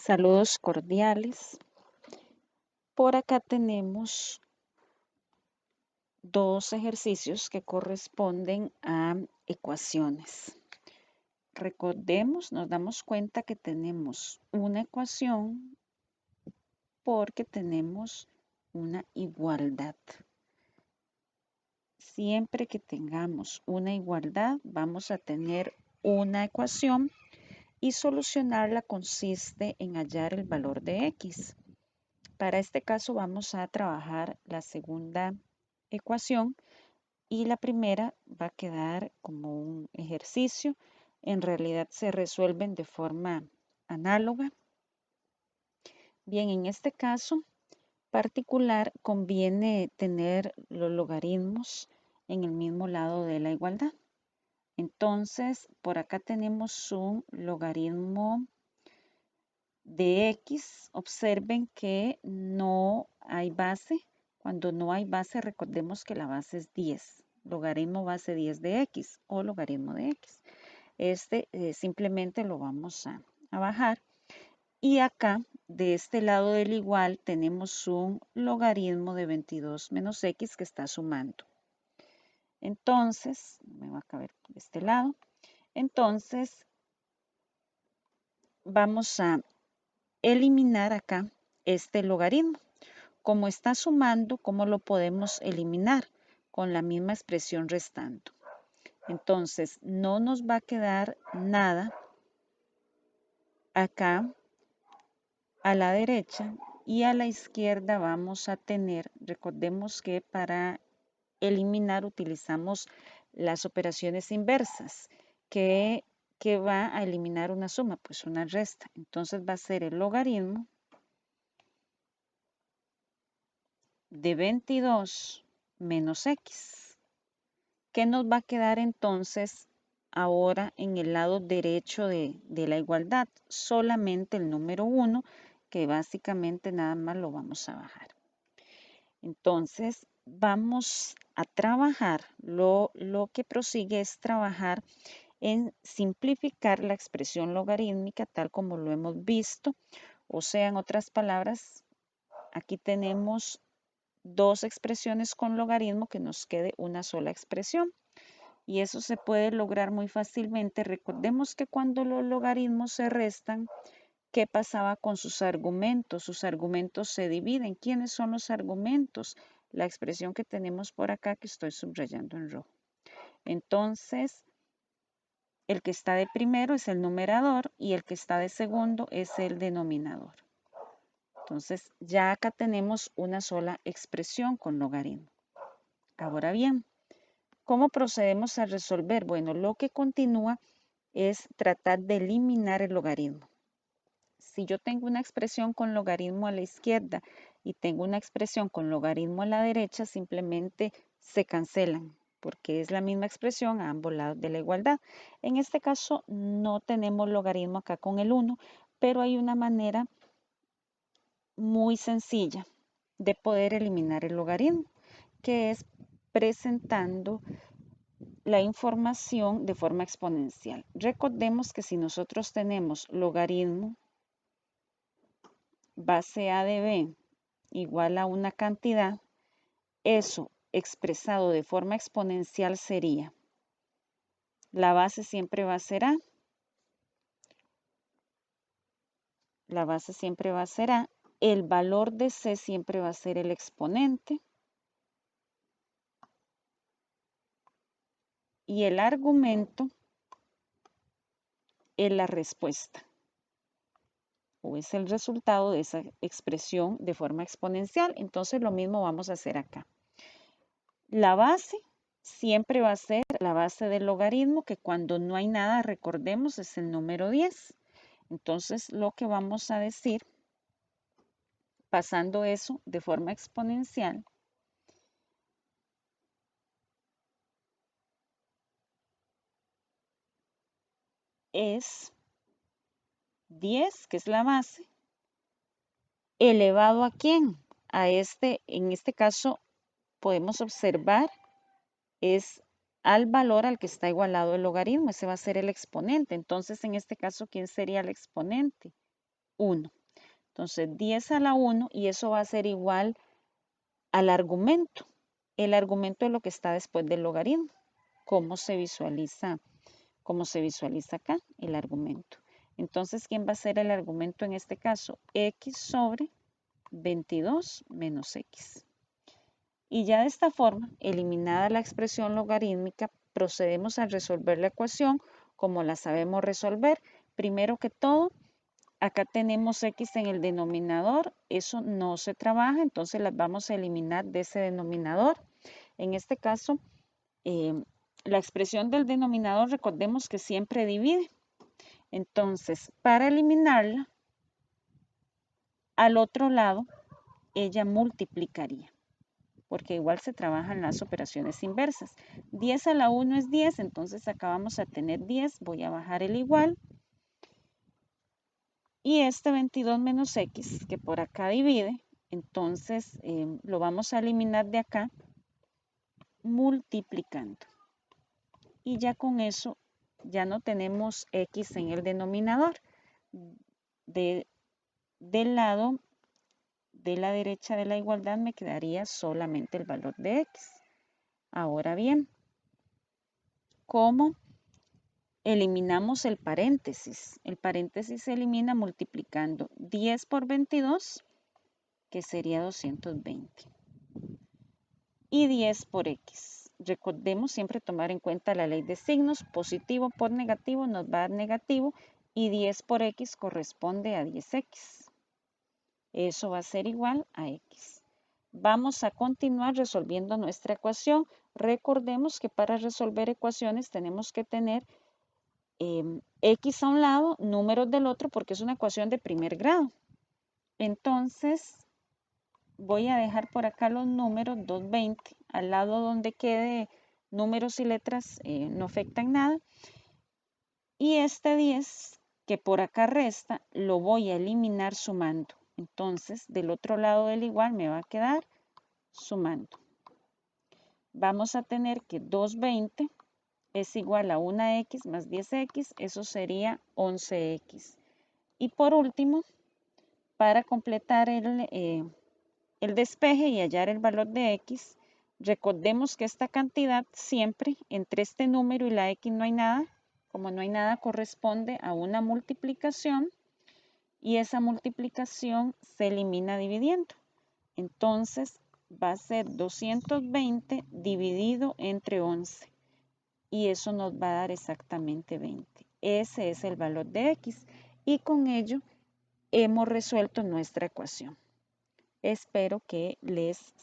Saludos cordiales. Por acá tenemos dos ejercicios que corresponden a ecuaciones. Recordemos, nos damos cuenta que tenemos una ecuación porque tenemos una igualdad. Siempre que tengamos una igualdad, vamos a tener una ecuación y solucionarla consiste en hallar el valor de x. Para este caso vamos a trabajar la segunda ecuación y la primera va a quedar como un ejercicio. En realidad se resuelven de forma análoga. Bien, en este caso particular conviene tener los logaritmos en el mismo lado de la igualdad. Entonces, por acá tenemos un logaritmo de x. Observen que no hay base. Cuando no hay base, recordemos que la base es 10. Logaritmo base 10 de x o logaritmo de x. Este simplemente lo vamos a bajar. Y acá, de este lado del igual, tenemos un logaritmo de 22 menos x que está sumando. Entonces, me va a caber por este lado. Entonces, vamos a eliminar acá este logaritmo. Como está sumando, ¿cómo lo podemos eliminar? Con la misma expresión restando. Entonces, no nos va a quedar nada acá a la derecha y a la izquierda vamos a tener, recordemos que para eliminar utilizamos las operaciones inversas, que va a eliminar una suma, pues una resta. Entonces va a ser el logaritmo de 22 menos x. ¿Qué nos va a quedar entonces ahora en el lado derecho de la igualdad? Solamente el número 1, que básicamente nada más lo vamos a bajar. Entonces, vamos a trabajar, lo que prosigue es trabajar en simplificar la expresión logarítmica tal como lo hemos visto. O sea, en otras palabras, aquí tenemos dos expresiones con logaritmo que nos quede una sola expresión. Y eso se puede lograr muy fácilmente. Recordemos que cuando los logaritmos se restan, ¿qué pasaba con sus argumentos? Sus argumentos se dividen. ¿Quiénes son los argumentos? La expresión que tenemos por acá que estoy subrayando en rojo. Entonces, el que está de primero es el numerador y el que está de segundo es el denominador. Entonces, ya acá tenemos una sola expresión con logaritmo. Ahora bien, ¿cómo procedemos a resolver? Bueno, lo que continúa es tratar de eliminar el logaritmo. Si yo tengo una expresión con logaritmo a la izquierda y tengo una expresión con logaritmo a la derecha, simplemente se cancelan porque es la misma expresión a ambos lados de la igualdad. En este caso no tenemos logaritmo acá con el 1, pero hay una manera muy sencilla de poder eliminar el logaritmo, que es presentando la información de forma exponencial. Recordemos que si nosotros tenemos logaritmo base A de B igual a una cantidad, eso expresado de forma exponencial sería, la base siempre va a ser A, la base siempre va a ser A, el valor de C siempre va a ser el exponente y el argumento es la respuesta o es el resultado de esa expresión de forma exponencial. Entonces lo mismo vamos a hacer acá. La base siempre va a ser la base del logaritmo, que cuando no hay nada, recordemos, es el número 10. Entonces lo que vamos a decir, pasando eso de forma exponencial, es 10, que es la base, elevado ¿a quién? A este, en este caso podemos observar, es al valor al que está igualado el logaritmo, ese va a ser el exponente. Entonces, en este caso, ¿quién sería el exponente? 1. Entonces 10 a la 1 y eso va a ser igual al argumento. El argumento es lo que está después del logaritmo. ¿Cómo se visualiza? ¿Cómo se visualiza acá? El argumento. Entonces, ¿quién va a ser el argumento en este caso? X sobre 22 menos X. Y ya de esta forma, eliminada la expresión logarítmica, procedemos a resolver la ecuación como la sabemos resolver. Primero que todo, acá tenemos X en el denominador, eso no se trabaja, entonces las vamos a eliminar de ese denominador. En este caso, la expresión del denominador, recordemos que siempre divide. Entonces, para eliminarla, al otro lado, ella multiplicaría, porque igual se trabajan las operaciones inversas. 10 a la 1 es 10, entonces acá vamos a tener 10, voy a bajar el igual. Y este 22 menos X, que por acá divide, entonces lo vamos a eliminar de acá multiplicando. Y ya con eso ya no tenemos X en el denominador. Del lado de la derecha de la igualdad me quedaría solamente el valor de X. Ahora bien, ¿cómo eliminamos el paréntesis? El paréntesis se elimina multiplicando 10 por 22, que sería 220. Y 10 por X. Recordemos siempre tomar en cuenta la ley de signos. Positivo por negativo nos va a dar negativo y 10 por X corresponde a 10X. Eso va a ser igual a X. Vamos a continuar resolviendo nuestra ecuación. Recordemos que para resolver ecuaciones tenemos que tener X a un lado, números del otro, porque es una ecuación de primer grado. Entonces, voy a dejar por acá los números 220, al lado donde quede números y letras no afectan nada. Y este 10 que por acá resta, lo voy a eliminar sumando. Entonces, del otro lado del igual me va a quedar sumando. Vamos a tener que 220 es igual a 1x más 10x, eso sería 11x. Y por último, para completar el despeje y hallar el valor de x, recordemos que esta cantidad siempre entre este número y la x no hay nada. Como no hay nada, corresponde a una multiplicación y esa multiplicación se elimina dividiendo. Entonces va a ser 220 dividido entre 11 y eso nos va a dar exactamente 20. Ese es el valor de x y con ello hemos resuelto nuestra ecuación. Espero que les